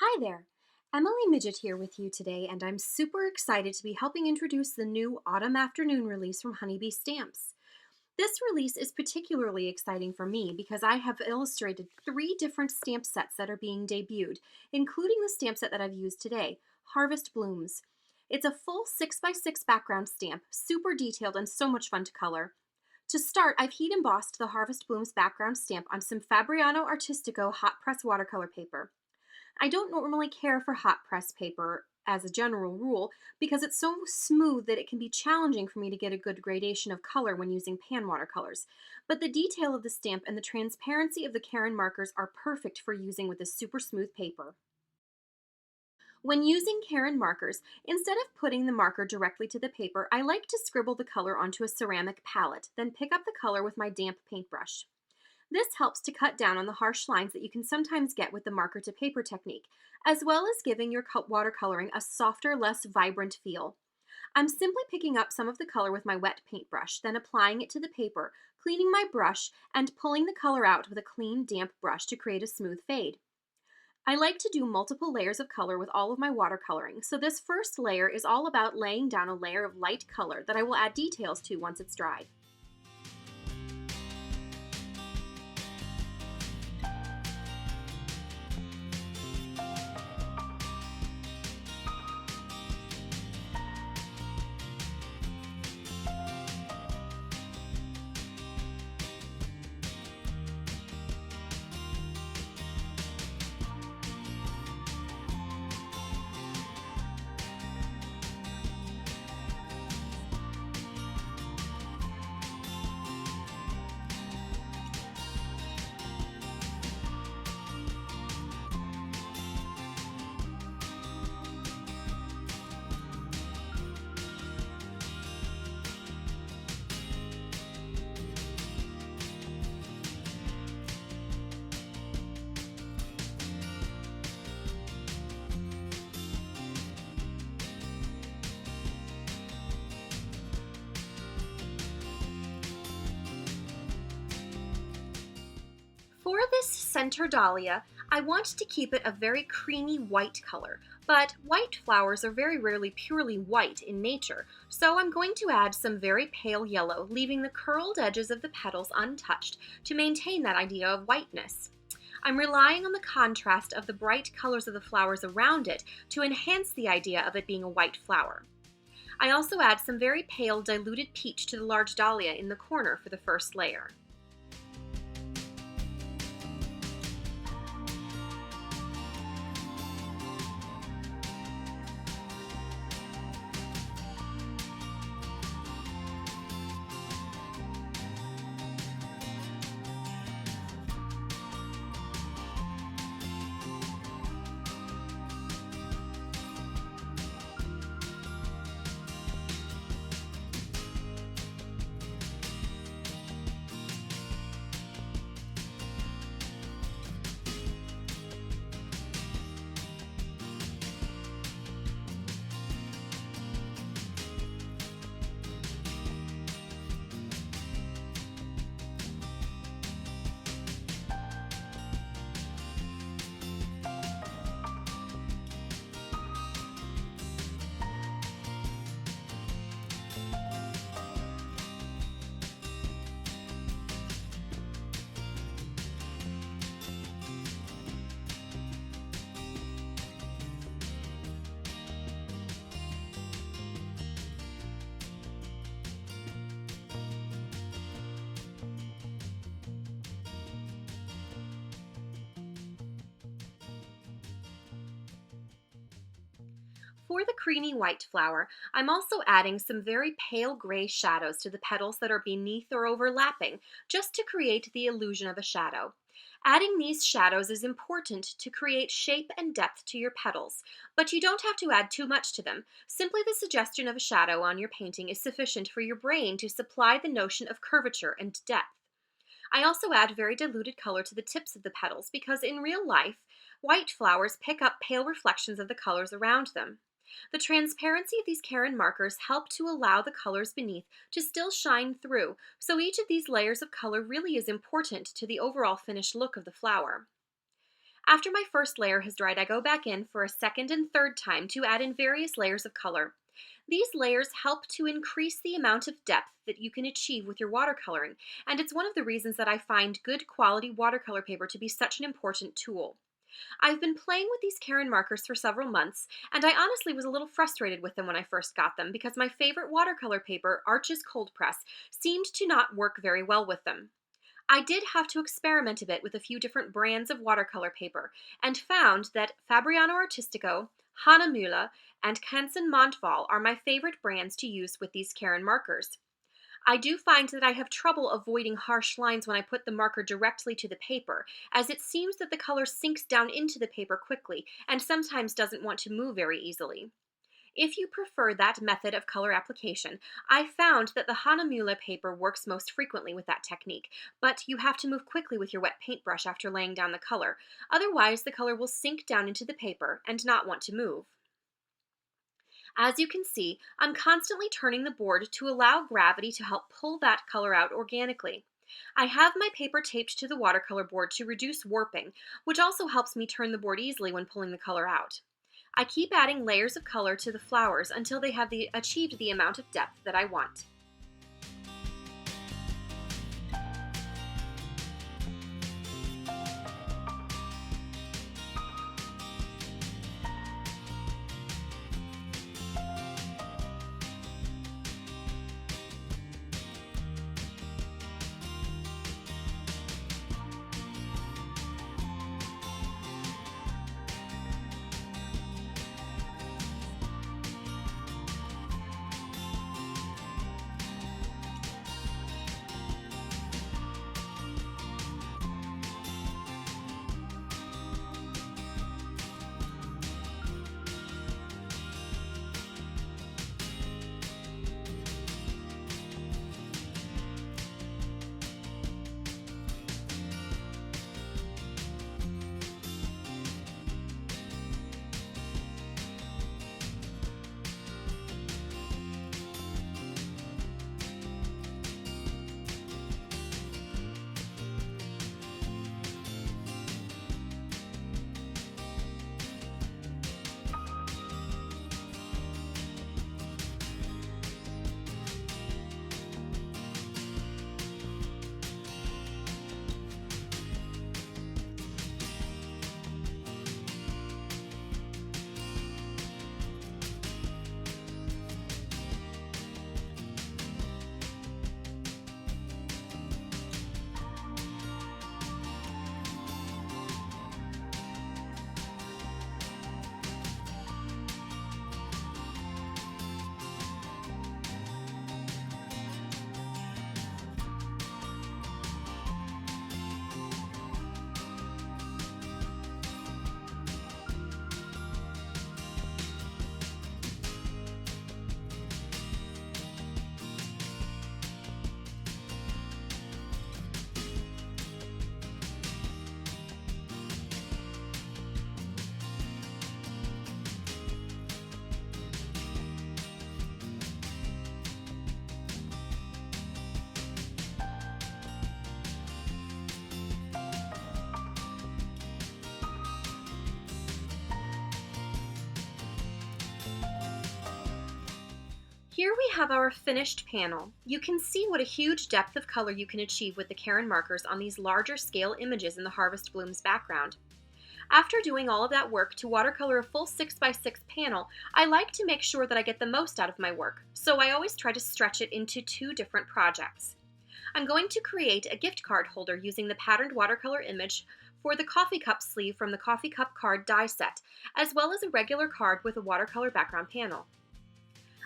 Hi there. Emily Midgett here with you today, and I'm super excited to be helping introduce the new Autumn Afternoon release from Honeybee Stamps. This release is particularly exciting for me because I have illustrated 3 different stamp sets that are being debuted, including the stamp set that I've used today, Harvest Blooms. It's a full 6x6 background stamp, super detailed and so much fun to color. To start, I've heat embossed the Harvest Blooms background stamp on some Fabriano Artistico hot press watercolor paper. I don't normally care for hot press paper as a general rule because it's so smooth that it can be challenging for me to get a good gradation of color when using pan watercolors. But the detail of the stamp and the transparency of the Karin markers are perfect for using with this super smooth paper. When using Karin markers, instead of putting the marker directly to the paper, I like to scribble the color onto a ceramic palette, then pick up the color with my damp paintbrush. This helps to cut down on the harsh lines that you can sometimes get with the marker to paper technique, as well as giving your watercoloring a softer, less vibrant feel. I'm simply picking up some of the color with my wet paintbrush, then applying it to the paper, cleaning my brush, and pulling the color out with a clean, damp brush to create a smooth fade. I like to do multiple layers of color with all of my watercoloring, so this first layer is all about laying down a layer of light color that I will add details to once it's dried. For this center dahlia, I want to keep it a very creamy white color, but white flowers are very rarely purely white in nature, so I'm going to add some very pale yellow, leaving the curled edges of the petals untouched to maintain that idea of whiteness. I'm relying on the contrast of the bright colors of the flowers around it to enhance the idea of it being a white flower. I also add some very pale diluted peach to the large dahlia in the corner for the first layer. For the creamy white flower, I'm also adding some very pale gray shadows to the petals that are beneath or overlapping, just to create the illusion of a shadow. Adding these shadows is important to create shape and depth to your petals, but you don't have to add too much to them. Simply the suggestion of a shadow on your painting is sufficient for your brain to supply the notion of curvature and depth. I also add very diluted color to the tips of the petals because in real life, white flowers pick up pale reflections of the colors around them. The transparency of these Karin markers help to allow the colors beneath to still shine through, so each of these layers of color really is important to the overall finished look of the flower. After my first layer has dried, I go back in for a second and third time to add in various layers of color. These layers help to increase the amount of depth that you can achieve with your watercoloring, and it's one of the reasons that I find good quality watercolor paper to be such an important tool. I've been playing with these Karin markers for several months, and I honestly was a little frustrated with them when I first got them because my favorite watercolor paper, Arches Cold Press, seemed to not work very well with them. I did have to experiment a bit with a few different brands of watercolor paper and found that Fabriano Artistico, Hahnemühle, and Canson Montval are my favorite brands to use with these Karin markers. I do find that I have trouble avoiding harsh lines when I put the marker directly to the paper, as it seems that the color sinks down into the paper quickly and sometimes doesn't want to move very easily. If you prefer that method of color application, I found that the Hahnemühle paper works most frequently with that technique, but you have to move quickly with your wet paintbrush after laying down the color. Otherwise, the color will sink down into the paper and not want to move. As you can see, I'm constantly turning the board to allow gravity to help pull that color out organically. I have my paper taped to the watercolor board to reduce warping, which also helps me turn the board easily when pulling the color out. I keep adding layers of color to the flowers until they have achieved the amount of depth that I want. Here we have our finished panel. You can see what a huge depth of color you can achieve with the Karin markers on these larger scale images in the Harvest Blooms background. After doing all of that work to watercolor a full 6x6 panel, I like to make sure that I get the most out of my work, so I always try to stretch it into two different projects. I'm going to create a gift card holder using the patterned watercolor image for the coffee cup sleeve from the coffee cup card die set, as well as a regular card with a watercolor background panel.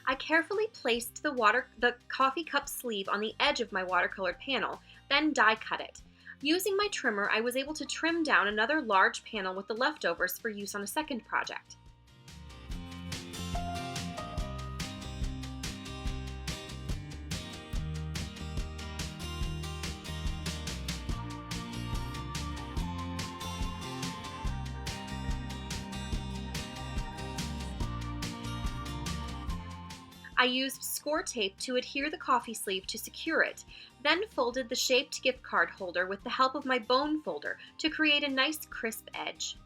I carefully placed the coffee cup sleeve on the edge of my watercolored panel, then die cut it. Using my trimmer, I was able to trim down another large panel with the leftovers for use on a second project. I used score tape to adhere the coffee sleeve to secure it, then folded the shaped gift card holder with the help of my bone folder to create a nice crisp edge.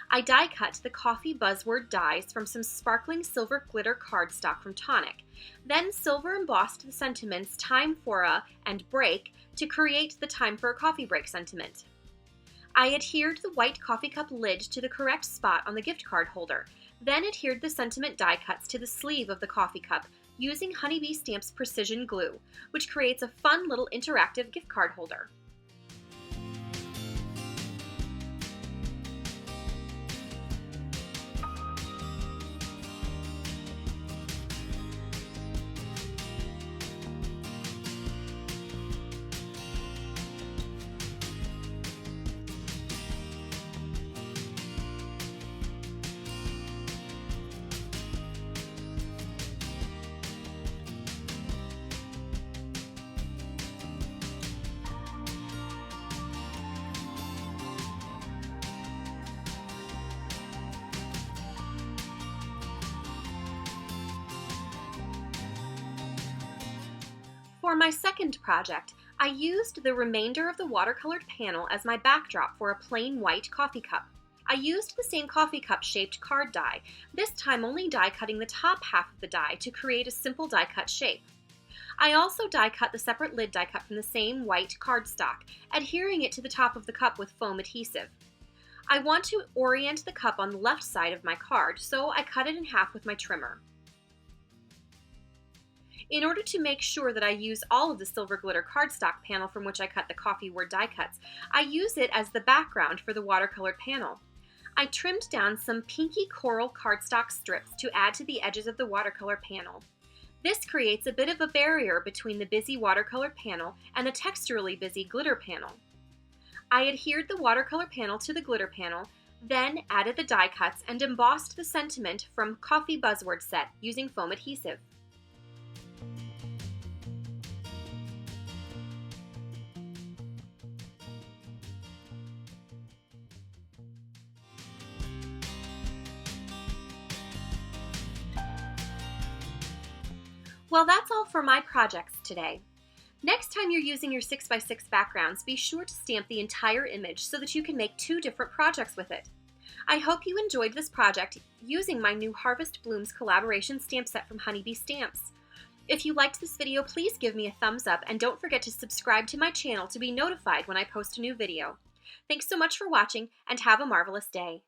I die cut the coffee buzzword dies from some sparkling silver glitter cardstock from Tonic, then silver embossed the sentiments "Time for a" and "Break" to create the "Time for a Coffee Break" sentiment. I adhered the white coffee cup lid to the correct spot on the gift card holder, then adhered the sentiment die cuts to the sleeve of the coffee cup using Honeybee Stamps Precision Glue, which creates a fun little interactive gift card holder. For my second project, I used the remainder of the watercolored panel as my backdrop for a plain white coffee cup. I used the same coffee cup shaped card die, this time only die cutting the top half of the die to create a simple die cut shape. I also die cut the separate lid die cut from the same white cardstock, adhering it to the top of the cup with foam adhesive. I want to orient the cup on the left side of my card, so I cut it in half with my trimmer. In order to make sure that I use all of the silver glitter cardstock panel from which I cut the coffee word die cuts, I use it as the background for the watercolored panel. I trimmed down some pinky coral cardstock strips to add to the edges of the watercolor panel. This creates a bit of a barrier between the busy watercolor panel and the texturally busy glitter panel. I adhered the watercolor panel to the glitter panel, then added the die cuts and embossed the sentiment from Coffee Buzzword Set using foam adhesive. Well, that's all for my projects today. Next time you're using your 6x6 backgrounds, be sure to stamp the entire image so that you can make 2 different projects with it. I hope you enjoyed this project using my new Harvest Blooms collaboration stamp set from Honeybee Stamps. If you liked this video, please give me a thumbs up and don't forget to subscribe to my channel to be notified when I post a new video. Thanks so much for watching and have a marvelous day.